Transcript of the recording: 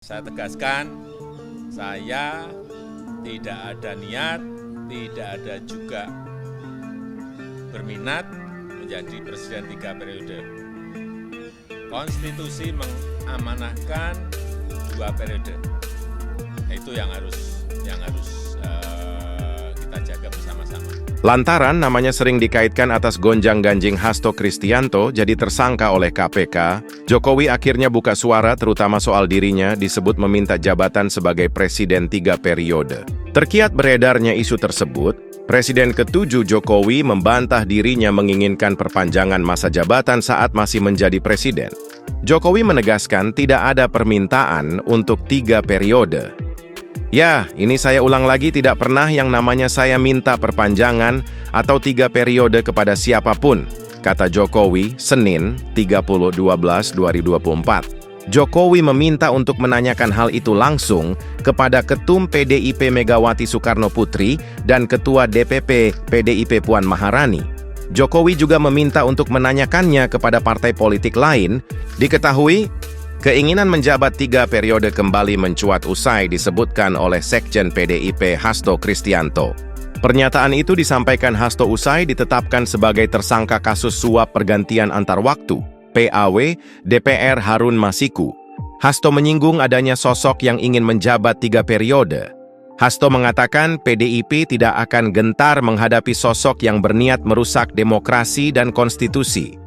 Saya tegaskan, saya tidak ada niat, tidak ada juga berminat menjadi presiden 3 periode. Konstitusi mengamanahkan 2 periode. Itu yang harus kita jaga bersama-sama. Lantaran namanya sering dikaitkan atas gonjang-ganjing Hasto Kristianto jadi tersangka oleh KPK, Jokowi akhirnya buka suara terutama soal dirinya disebut meminta jabatan sebagai presiden 3 periode. Terkiat beredarnya isu tersebut, Presiden ke-7 Jokowi membantah dirinya menginginkan perpanjangan masa jabatan saat masih menjadi presiden. Jokowi menegaskan tidak ada permintaan untuk 3 periode. Ya, ini saya ulang lagi, tidak pernah yang namanya saya minta perpanjangan atau 3 periode kepada siapapun, kata Jokowi Senin 30/12/2024. Jokowi meminta untuk menanyakan hal itu langsung kepada Ketum PDIP Megawati Soekarno Putri dan Ketua DPP PDIP Puan Maharani. Jokowi juga meminta untuk menanyakannya kepada partai politik lain. Diketahui, keinginan menjabat 3 periode kembali mencuat usai disebutkan oleh Sekjen PDIP Hasto Kristianto. Pernyataan itu disampaikan Hasto usai ditetapkan sebagai tersangka kasus suap pergantian antar waktu, PAW, DPR Harun Masiku. Hasto menyinggung adanya sosok yang ingin menjabat 3 periode. Hasto mengatakan PDIP tidak akan gentar menghadapi sosok yang berniat merusak demokrasi dan konstitusi.